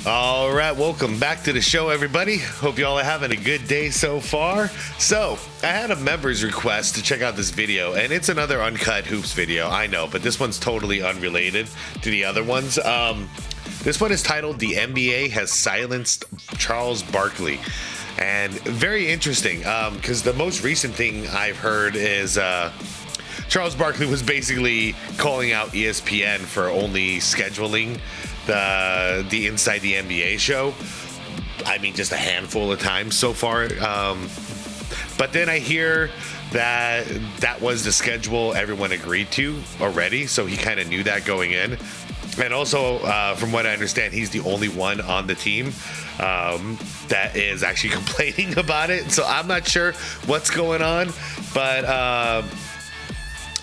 All right, welcome back to the show, everybody. Hope you all are having a good day so far. So, I had a member's request to check out this video, and it's another Uncut Hoops video, I know, but this one's totally unrelated to the other ones. This one is titled, "The NBA Has Silenced Charles Barkley." And very interesting, because the most recent thing I've heard is Charles Barkley was basically calling out ESPN for only scheduling the Inside the NBA show. I mean, just a handful of times so far. But then I hear that that was the schedule everyone agreed to already, so he kind of knew that going in. And also, from what I understand, he's the only one on the team that is actually complaining about it. So I'm not sure what's going on, but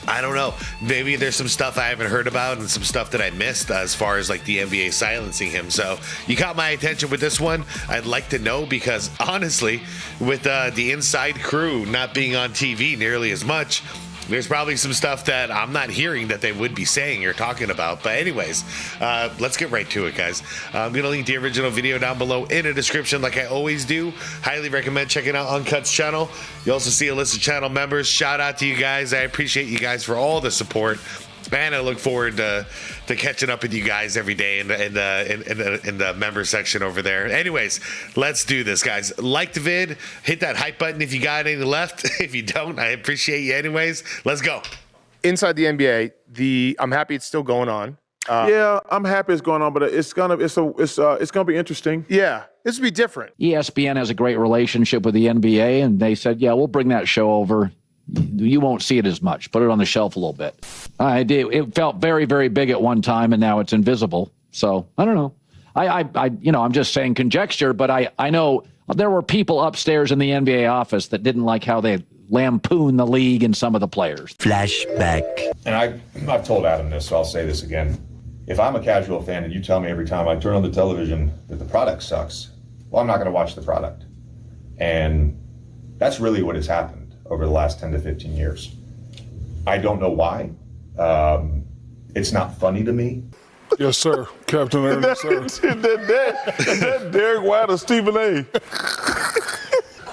I don't know. Maybe there's some stuff I haven't heard about and some stuff that I missed as far as like the NBA silencing him. So you caught my attention with this one. I'd like to know because honestly, with the inside crew not being on TV nearly as much, there's probably some stuff that I'm not hearing that they would be saying or talking about. But anyways, let's get right to it, guys. I'm going to link the original video down below in the description like I always do. Highly recommend checking out Uncut's channel. You also see a list of channel members. Shout out to you guys. I appreciate you guys for all the support. And I look forward to catching up with you guys every day in the member section over there. Anyways, let's do this, guys. Like the vid, hit that hype button if you got any left. If you don't, I appreciate you anyways. Let's go. Inside the NBA, I'm happy it's still going on. Yeah, I'm happy it's going on, but it's gonna be interesting. Yeah, this will be different. ESPN has a great relationship with the NBA, and they said, yeah, we'll bring that show over. You won't see it as much. Put it on the shelf a little bit. I did. It felt very, very big at one time, and now it's invisible. So I don't know. I'm just saying conjecture, but I know there were people upstairs in the NBA office that didn't like how they lampooned the league and some of the players. Flashback. And I've told Adam this, so I'll say this again. If I'm a casual fan and you tell me every time I turn on the television that the product sucks, well, I'm not going to watch the product. And that's really what has happened over the last 10 to 15 years. I don't know why. It's not funny to me. Yes, sir, Captain Ernst, sir. that Derek White or Stephen A.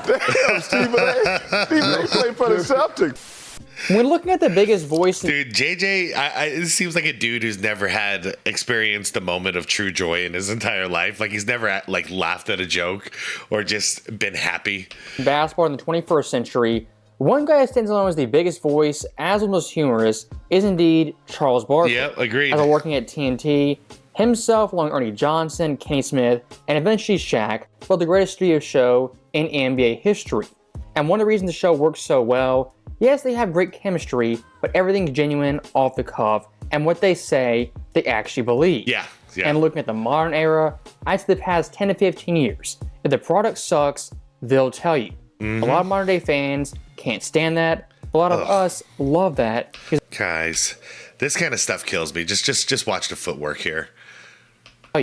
Damn, Stephen A. Stephen A. played for the Celtics. When looking at the biggest voice, dude, JJ, it seems like a dude who's never had experienced a moment of true joy in his entire life. Like he's never like laughed at a joke or just been happy. Basketball in the 21st century, one guy that stands alone as the biggest voice, as well as most humorous, is indeed Charles Barkley. Yep, agreed. As working at TNT, himself, along with Ernie Johnson, Kenny Smith, and eventually Shaq, built the greatest studio show in NBA history. And one of the reasons the show works so well, yes, they have great chemistry, but everything's genuine, off the cuff, and what they say, they actually believe. Yeah. And looking at the modern era, I'd say the past 10 to 15 years, if the product sucks, they'll tell you. A lot of modern day fans can't stand that. A lot of us love that. Guys, this kind of stuff kills me. Just watch the footwork here. All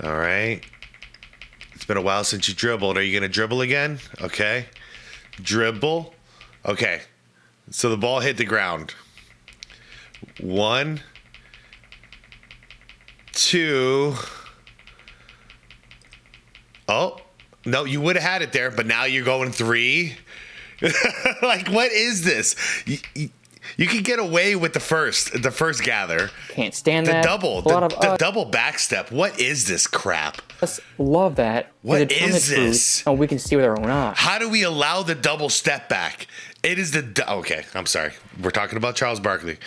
right. It's been a while since you dribbled. Are you going to dribble again? Okay. Dribble. Okay. So the ball hit the ground. 1, 2. Oh, no, you would have had it there, but now you're going 3. Like, what is this? You can get away with the first gather. Can't stand the that. Double, the double back step. What is this crap? Us love that. What is this? And we can see with our own eyes. How do we allow the double step back? It is okay, I'm sorry. We're talking about Charles Barkley.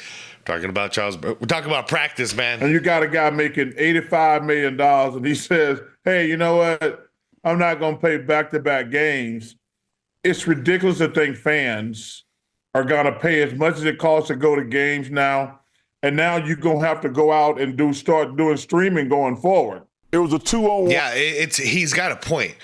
We're talking about practice, man. And you got a guy making $85 million, and he says, hey, you know what? I'm not going to play back-to-back games. It's ridiculous to think fans are going to pay as much as it costs to go to games now. And now you're going to have to go out and start doing streaming going forward. It was a 2-on-1. Yeah, he's got a point.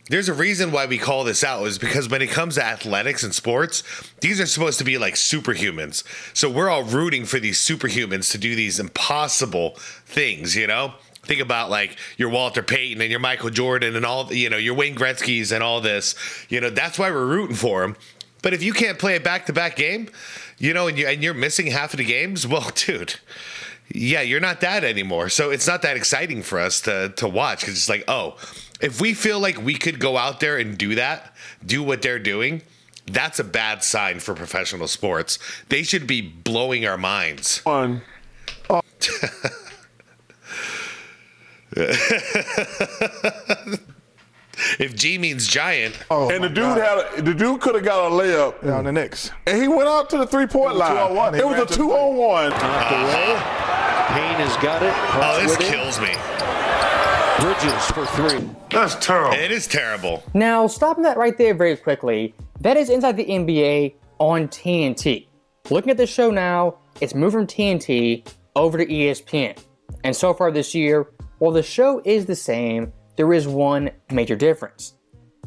There's a reason why we call this out is because when it comes to athletics and sports, these are supposed to be like superhumans. So we're all rooting for these superhumans to do these impossible things, you know? Think about like your Walter Payton and your Michael Jordan and all, your Wayne Gretzky's and all this. That's why we're rooting for them. But if you can't play a back-to-back game, you know, and you're missing half of the games. Well, dude, yeah, you're not that anymore. So it's not that exciting for us to watch, because it's like, oh, if we feel like we could go out there and do what they're doing, that's a bad sign for professional sports. They should be blowing our minds. If G means giant. And the dude could have got a layup on the Knicks. And he went out to the 3-point line. 2-on-1. It was a 2-on-1. Payne has got it. Oh, this kills me. Bridges for 3. That's terrible. It is terrible. Now, stopping that right there very quickly, that is Inside the NBA on TNT. Looking at the show now, it's moved from TNT over to ESPN. And so far this year, while the show is the same, there is one major difference.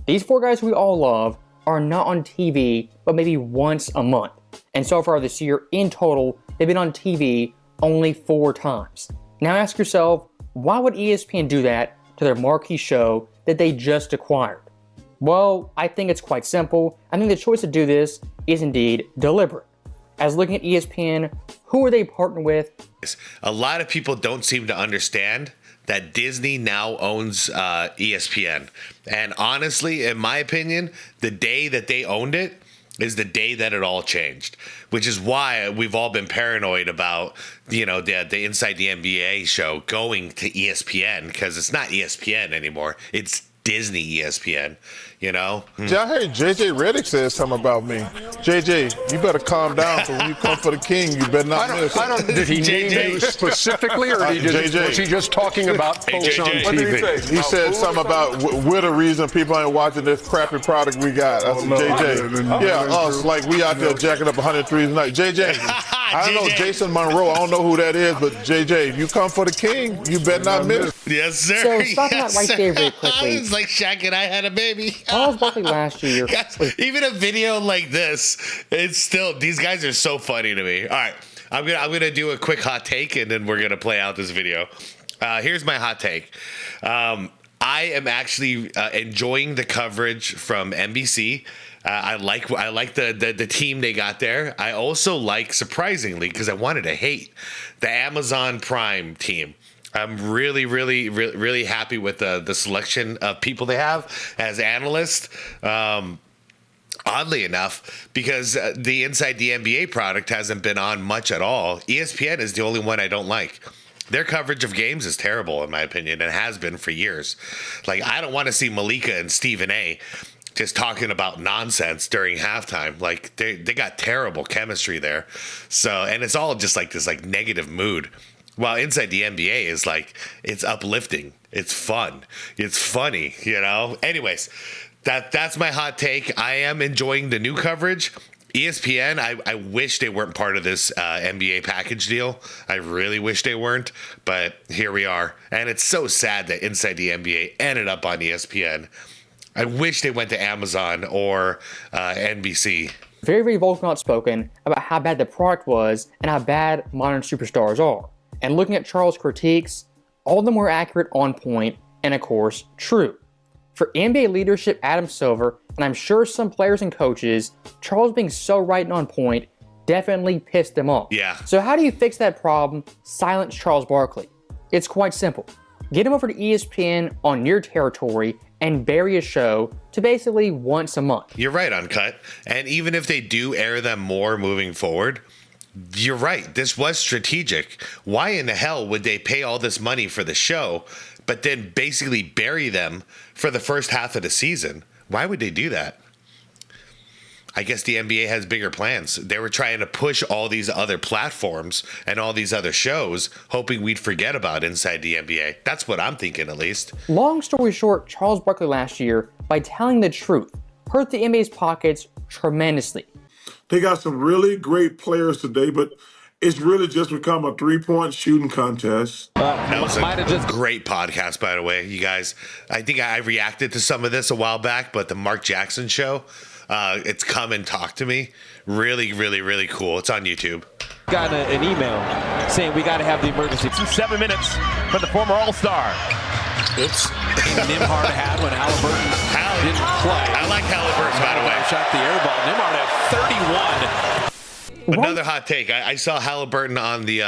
These 4 guys we all love are not on TV, but maybe once a month. And so far this year, in total, they've been on TV only 4 times. Now ask yourself, why would ESPN do that to their marquee show that they just acquired? Well, I think it's quite simple. I think the choice to do this is indeed deliberate. As looking at ESPN, who are they partnered with? A lot of people don't seem to understand that Disney now owns ESPN. And honestly, in my opinion, the day that they owned it is the day that it all changed, which is why we've all been paranoid about, you know, the Inside the NBA show going to ESPN, because it's not ESPN anymore. It's Disney ESPN, you know? I heard JJ Redick said something about me. JJ, you better calm down, because when you come for the king, you better not miss. Did he name you specifically, or was he just talking about folks on What did he TV? say? He said something about we're the reason people ain't watching this crappy product we got. I said, JJ. Yeah, us, like we out there jacking up 103s a night. JJ, I don't know Jason Monroe. I don't know who that is, but JJ, if you come for the king, you better not miss. Yes, sir. So stopping that right there very quickly. It's like Shaq and I had a baby. Charles Barkley last year. Guys, even a video like this, it's still, these guys are so funny to me. All right, I'm gonna do a quick hot take, and then we're gonna play out this video. Here's my hot take. I am actually enjoying the coverage from NBC. I like the team they got there. I also like, surprisingly, because I wanted to hate, the Amazon Prime team. I'm really happy with the selection of people they have as analysts. Oddly enough, because the Inside the NBA product hasn't been on much at all. ESPN is the only one I don't like. Their coverage of games is terrible, in my opinion, and has been for years. Like, I don't want to see Malika and Stephen A. just talking about nonsense during halftime. Like, they got terrible chemistry there. So, and it's all just like this like negative mood. While Inside the NBA is like, it's uplifting, it's fun, it's funny, you know? Anyways, that's my hot take. I am enjoying the new coverage. ESPN, I wish they weren't part of this NBA package deal. I really wish they weren't, but here we are. And it's so sad that Inside the NBA ended up on ESPN. I wish they went to Amazon or NBC. Very, very vocal and outspoken about how bad the product was and how bad modern superstars are. And looking at Charles' critiques, all of them were accurate, on point, and of course, true. For NBA leadership, Adam Silver, and I'm sure some players and coaches, Charles being so right and on point definitely pissed them off. Yeah. So how do you fix that problem? Silence Charles Barkley. It's quite simple. Get him over to ESPN on your territory and bury a show to basically once a month. You're right, Uncut. And even if they do air them more moving forward, you're right. This was strategic. Why in the hell would they pay all this money for the show, but then basically bury them for the first half of the season? Why would they do that? I guess the NBA has bigger plans. They were trying to push all these other platforms and all these other shows, hoping we'd forget about Inside the NBA. That's what I'm thinking, at least. Long story short, Charles Barkley last year, by telling the truth, hurt the NBA's pockets tremendously. They got some really great players today, but it's really just become a three-point shooting contest. That was a great podcast, by the way, you guys. I think I reacted to some of this a while back, but the Mark Jackson show, it's Come and Talk to Me. Really cool. It's on YouTube. Got an email saying we got to have the emergency. 7 minutes for the former All-Star. Oops. Nimhard had when Halliburton didn't play. I like Halliburton, by the way. Shot the air ball. Nimhard at 31. Another hot take. I saw Halliburton on the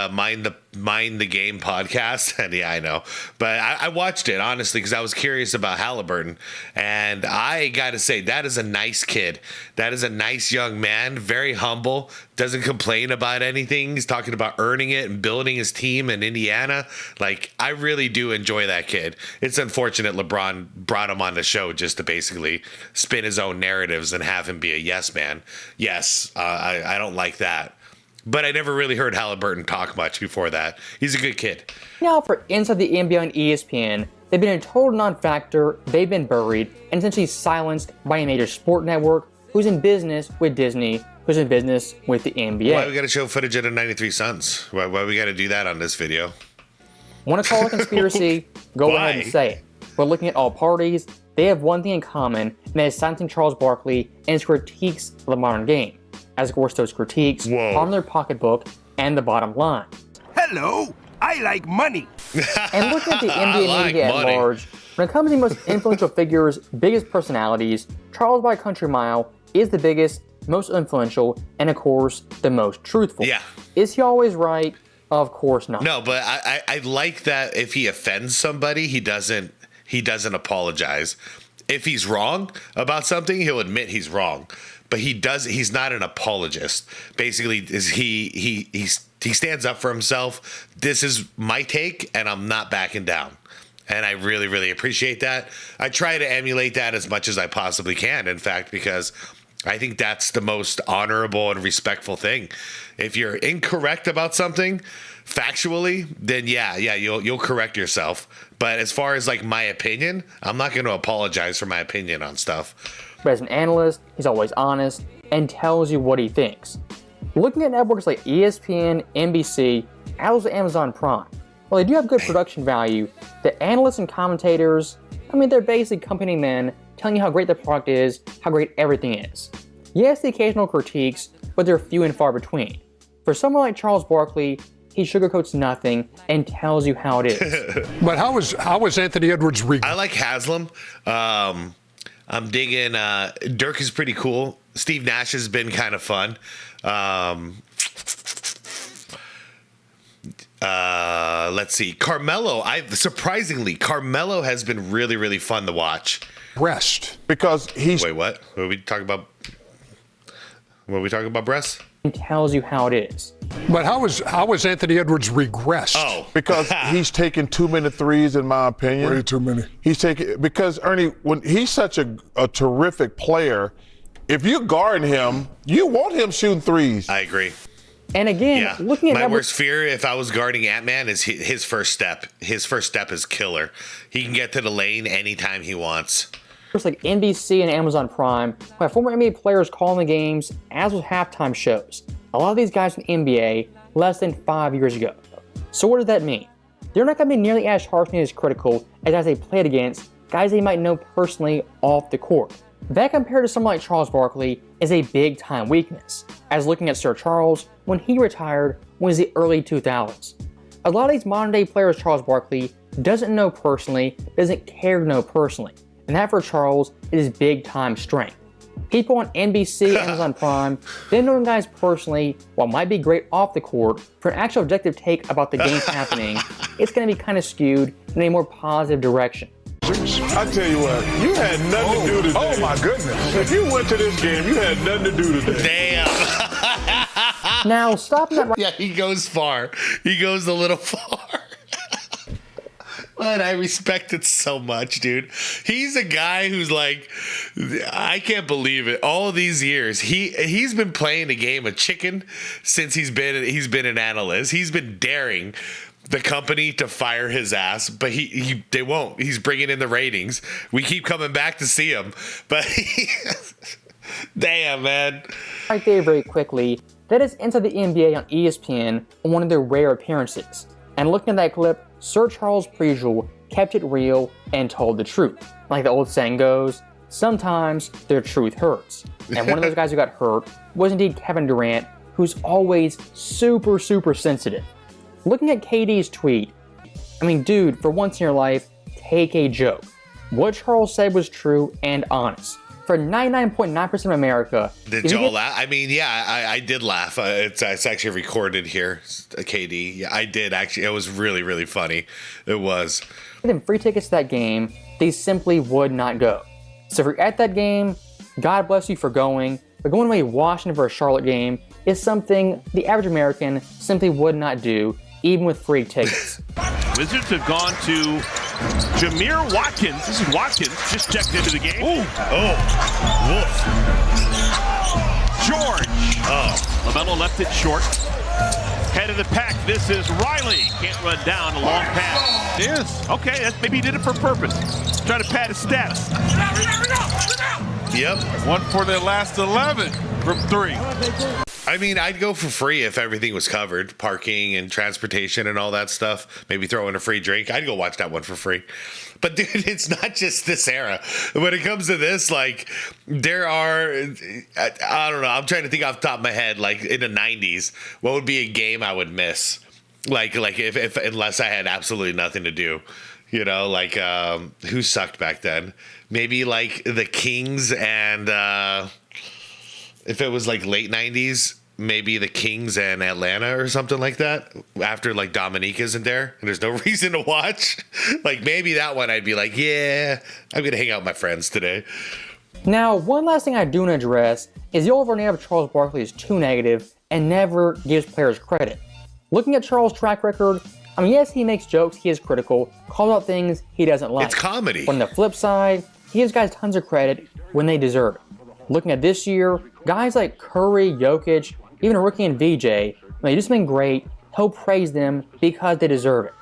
Mind the Game podcast, and yeah, I know, but I watched it honestly because I was curious about Halliburton, and I got to say that is a nice kid. That is a nice young man, very humble, doesn't complain about anything. He's talking about earning it and building his team in Indiana. Like, I really do enjoy that kid. It's unfortunate LeBron brought him on the show just to basically spin his own narratives and have him be a yes man. Yes, I don't like that. But I never really heard Halliburton talk much before that. He's a good kid. Now for Inside the NBA on ESPN, they've been a total non-factor, they've been buried, and essentially silenced by a major sport network who's in business with Disney, who's in business with the NBA. Why we gotta show footage of the 93 Suns? Why we gotta do that on this video? Want to call it a conspiracy? Go ahead and say it. But looking at all parties, they have one thing in common, and that is silencing Charles Barkley and his critiques of the modern game. As of course those critiques on their pocketbook and the bottom line. Hello, I like money. And looking at the NBA media at large, when it comes to the most influential figures, biggest personalities, Charles by a country mile is the biggest, most influential, and of course, the most truthful. Yeah. Is he always right? Of course not. No, but I like that if he offends somebody, he doesn't apologize. If he's wrong about something, he'll admit he's wrong. But he's not an apologist. Basically, he stands up for himself. This is my take, and I'm not backing down. And I really, really appreciate that. I try to emulate that as much as I possibly can, in fact, because I think that's the most honorable and respectful thing. If you're incorrect about something factually, then yeah, you'll correct yourself. But as far as like my opinion, I'm not going to apologize for my opinion on stuff. But as an analyst, he's always honest and tells you what he thinks. Looking at networks like ESPN, NBC, as well as Amazon Prime, while they do have good production value, the analysts and commentators, they're basically company men telling you how great the product is, how great everything is. Yes, the occasional critiques, but they're few and far between. For someone like Charles Barkley, he sugarcoats nothing and tells you how it is. But how was Anthony Edwards? I like Haslam. I'm digging. Dirk is pretty cool. Steve Nash has been kind of fun. Let's see. Carmelo. Carmelo has been really, really fun to watch. Breast. Because he's. Wait, what? What are we talking about? What are we talking about, breasts? And tells you how it is. But how was Anthony Edwards regressed? Oh, because he's taking too many threes, in my opinion. Way too many. Because Ernie, when he's such a terrific player, if you guard him, you want him shooting threes. I agree. And again, looking at my worst fear if I was guarding Ant-Man is his first step. His first step is killer. He can get to the lane anytime he wants. Like NBC and Amazon Prime, who have former NBA players calling the games, as with halftime shows. A lot of these guys from the NBA less than 5 years ago. So what does that mean? They're not going to be nearly as harsh and as critical as guys they played against, guys they might know personally off the court. That compared to someone like Charles Barkley is a big time weakness, as looking at Sir Charles when he retired was the early 2000s. A lot of these modern day players Charles Barkley doesn't know personally, doesn't care to know personally. And that for Charles is big time strength. People on NBC, Amazon Prime, they know them guys personally, while might be great off the court, for an actual objective take about the game happening, it's going to be kind of skewed in a more positive direction. I tell you what, you had nothing to do today. Oh my goodness. If you went to this game, you had nothing to do today. Damn. Now, stopping that right. Yeah, he goes far. He goes a little far. But I respect it so much, dude. He's a guy who's like, I can't believe it. All these years, he's been playing the game of chicken since he's been an analyst. He's been daring the company to fire his ass, but they won't. He's bringing in the ratings. We keep coming back to see him, but damn, man. Right there, very quickly. That is Inside the NBA on ESPN on one of their rare appearances. And looking at that clip, Sir Charles Priegel kept it real and told the truth. Like the old saying goes, sometimes the truth hurts. And one of those guys who got hurt was indeed Kevin Durant, who's always super, super sensitive. Looking at KD's tweet, dude, for once in your life, take a joke. What Charles said was true and honest. for 99.9% of America. Did y'all laugh? I mean, yeah, I did laugh. It's actually recorded here, KD. Yeah, I did actually. It was really, really funny. It was. Give them free tickets to that game, they simply would not go. So if you're at that game, God bless you for going. But going away Washington for a Charlotte game is something the average American simply would not do, even with free tickets. Wizards have gone to Jameer Watkins. This is Watkins, just checked into the game. Ooh. Oh. Woof. George. Oh. LaMelo left it short. Head of the pack, this is Riley. Can't run down a long pass. It is. Okay, that's, maybe he did it for purpose. Trying to pad his stats. Yep. One for their last 11 from 3. I mean, I'd go for free if everything was covered, parking and transportation and all that stuff. Maybe throw in a free drink. I'd go watch that one for free. But dude, it's not just this era. When it comes to this, like, there are, I don't know. I'm trying to think off the top of my head, like in the 90s, what would be a game I would miss? Like if unless I had absolutely nothing to do. You know, like who sucked back then? Maybe like the Kings and if it was like late 90s, maybe the Kings and Atlanta or something like that. After like Dominique isn't there and there's no reason to watch. Like maybe that one I'd be like, yeah, I'm going to hang out with my friends today. Now, one last thing I do want to address is the overall narrative of Charles Barkley is too negative and never gives players credit. Looking at Charles' track record, I mean, yes, he makes jokes, he is critical, calls out things he doesn't like. It's comedy. But on the flip side, he gives guys tons of credit when they deserve it. Looking at this year, guys like Curry, Jokic, even a rookie in VJ, when they do something great, he'll praise them because they deserve it.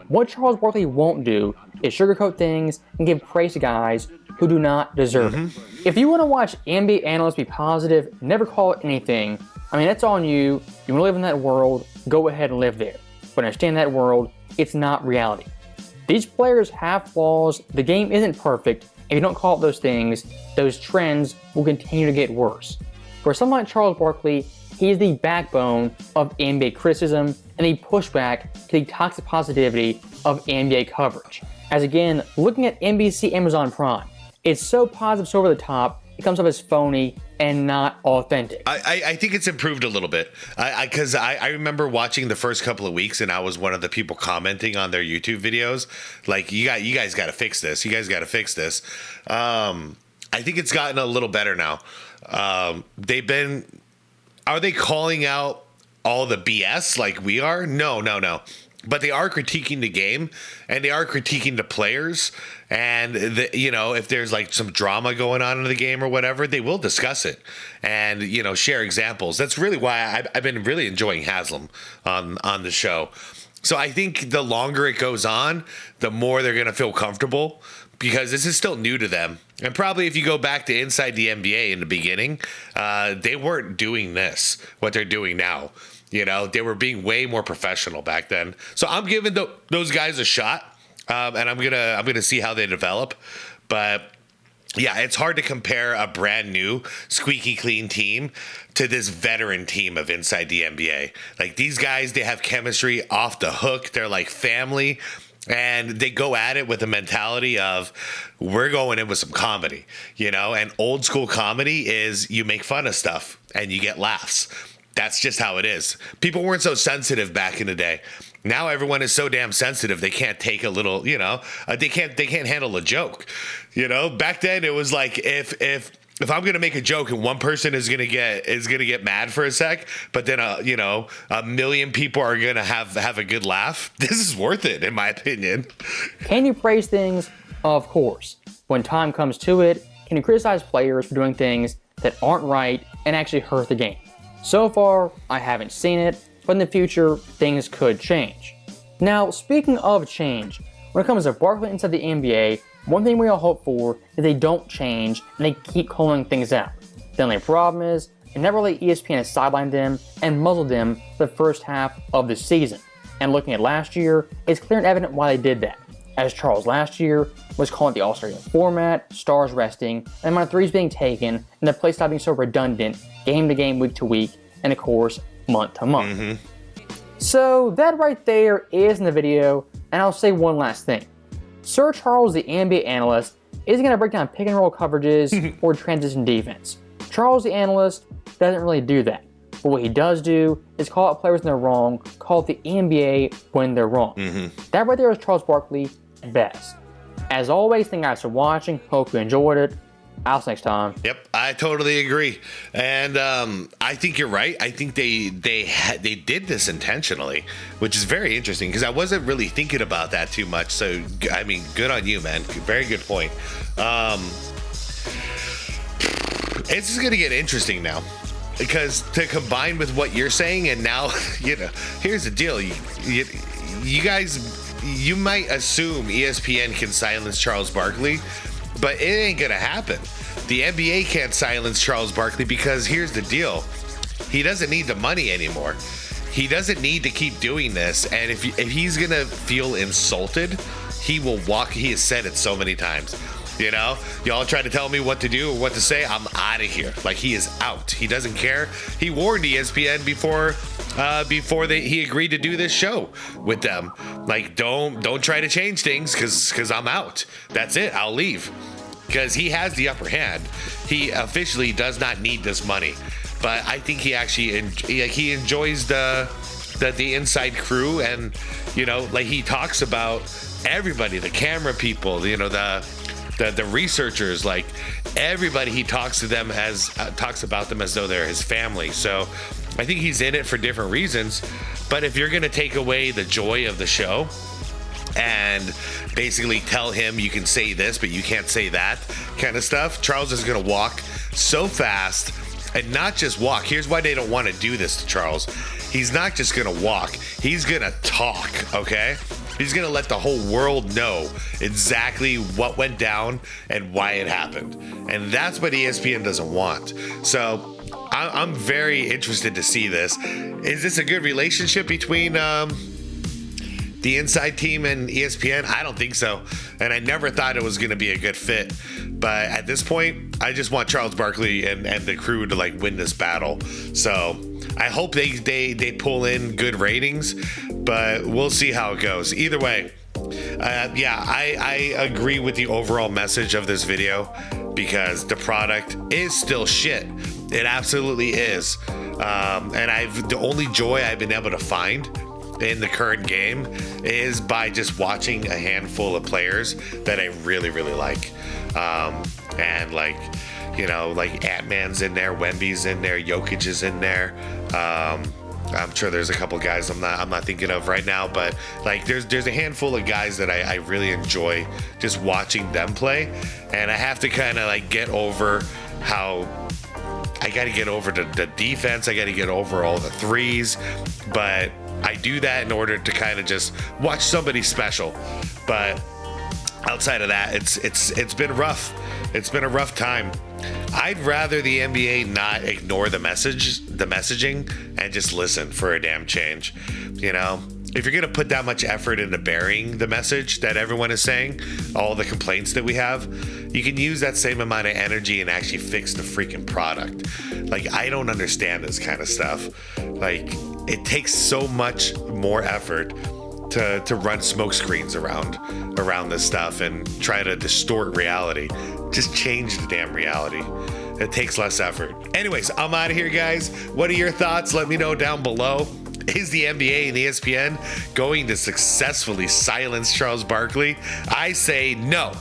What Charles Barkley won't do is sugarcoat things and give praise to guys who do not deserve it. If you want to watch NBA analysts be positive, never call it anything, I mean, that's on you. You want to live in that world, go ahead and live there. But understand that world, it's not reality. These players have flaws, the game isn't perfect, if you don't call it those things, those trends will continue to get worse. For someone like Charles Barkley, he is the backbone of NBA criticism and the pushback to the toxic positivity of NBA coverage. As again, looking at NBC Amazon Prime, it's so positive, so over the top, it comes off as phony and not authentic. I think it's improved a little bit. Because I remember watching the first couple of weeks and I was one of the people commenting on their YouTube videos. Like, you guys got to fix this. You guys got to fix this. I think it's gotten a little better now. Are they calling out all the BS like we are? No. But they are critiquing the game and they are critiquing the players. And, if there's like some drama going on in the game or whatever, they will discuss it and, share examples. That's really why I've been really enjoying Haslam on the show. So I think the longer it goes on, the more they're going to feel comfortable because this is still new to them. And probably if you go back to Inside the NBA in the beginning, they weren't doing this, what they're doing now. They were being way more professional back then. So I'm giving those guys a shot, and I'm gonna see how they develop. But yeah, it's hard to compare a brand new, squeaky clean team to this veteran team of Inside the NBA. Like these guys, they have chemistry off the hook. They're like family. And they go at it with a mentality of we're going in with some comedy, and old school comedy is you make fun of stuff and you get laughs. That's just how it is. People weren't so sensitive back in the day. Now everyone is so damn sensitive they can't take a little, they can't handle a joke. Back then it was like if I'm gonna make a joke and one person is gonna get mad for a sec, but then a million people are gonna have a good laugh. This is worth it, in my opinion. Can you praise things? Of course. When time comes to it, can you criticize players for doing things that aren't right and actually hurt the game? So far, I haven't seen it, but in the future, things could change. Now, speaking of change, when it comes to Barkley inside the NBA, one thing we all hope for is they don't change and they keep calling things out. The only problem is, they never let ESPN has sidelined them and muzzled them for the first half of the season. And looking at last year, it's clear and evident why they did that. As Charles last year was calling the All-Star Game format, stars resting, and the amount of threes being taken, and the play style being so redundant, game to game, week to week, and of course, month to month. So that right there is in the video, and I'll say one last thing. Sir Charles, the NBA analyst, isn't going to break down pick and roll coverages or transition defense. Charles, the analyst, doesn't really do that. But what he does do is call out players when they're wrong, call out the NBA when they're wrong. That right there is Charles Barkley best. As always, thank you guys for watching. Hope you enjoyed it. I'll see you next time. Yep, I totally agree, and I think you're right. I think they did this intentionally, which is very interesting because I wasn't really thinking about that too much. So I mean, good on you, man. Very good point. It's just gonna get interesting now because to combine with what you're saying, and now here's the deal. You guys, you might assume ESPN can silence Charles Barkley. But it ain't gonna happen. The NBA can't silence Charles Barkley because here's the deal. He doesn't need the money anymore. He doesn't need to keep doing this. And if he's gonna feel insulted, he will walk. He has said it so many times. Y'all try to tell me what to do or what to say. I'm out of here. Like, he is out. He doesn't care. He warned ESPN before he agreed to do this show with them. Like, don't try to change things because I'm out. That's it. I'll leave because he has the upper hand. He officially does not need this money, but I think he actually he enjoys the inside crew, and like he talks about everybody, the camera people, the researchers, like everybody. He talks to them talks about them as though they're his family. So I think he's in it for different reasons. But if you're gonna take away the joy of the show and basically tell him you can say this but you can't say that kind of stuff, Charles is gonna walk so fast. And not just walk. Here's why they don't want to do this to Charles. He's not just gonna walk, he's gonna talk. Okay, he's gonna let the whole world know exactly what went down and why it happened. And that's what ESPN doesn't want. So I'm very interested to see this. Is this a good relationship between the inside team and ESPN? I don't think so. And I never thought it was going to be a good fit. But at this point, I just want Charles Barkley and the crew to like win this battle. So I hope they pull in good ratings, but we'll see how it goes. Either way, I agree with the overall message of this video because the product is still shit. It absolutely is. And the only joy I've been able to find in the current game is by just watching a handful of players that I really, really like. And like Ant-Man's in there, Wemby's in there, Jokic is in there. I'm sure there's a couple guys I'm not thinking of right now, but like there's a handful of guys that I really enjoy just watching them play. And I have to kind of like get over how I got to get over the defense. I got to get over all the threes, but I do that in order to kind of just watch somebody special. But outside of that, it's been rough. It's been a rough time. I'd rather the NBA not ignore the messaging and just listen for a damn change. If you're gonna put that much effort into burying the message that everyone is saying, all the complaints that we have, you can use that same amount of energy and actually fix the freaking product. Like, I don't understand this kind of stuff. Like, it takes so much more effort to run smoke screens around this stuff and try to distort reality. Just change the damn reality. It takes less effort. Anyways, I'm out of here, guys. What are your thoughts? Let me know down below. Is the NBA and ESPN going to successfully silence Charles Barkley? I say no.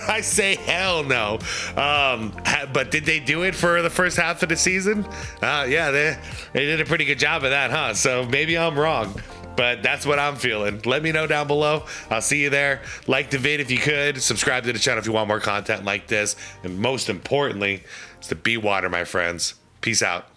I say hell no. But did they do it for the first half of the season? Yeah, they did a pretty good job of that, huh? So maybe I'm wrong, but that's what I'm feeling. Let me know down below. I'll see you there. Like the vid if you could. Subscribe to the channel if you want more content like this. And most importantly, it's the be water, my friends. Peace out.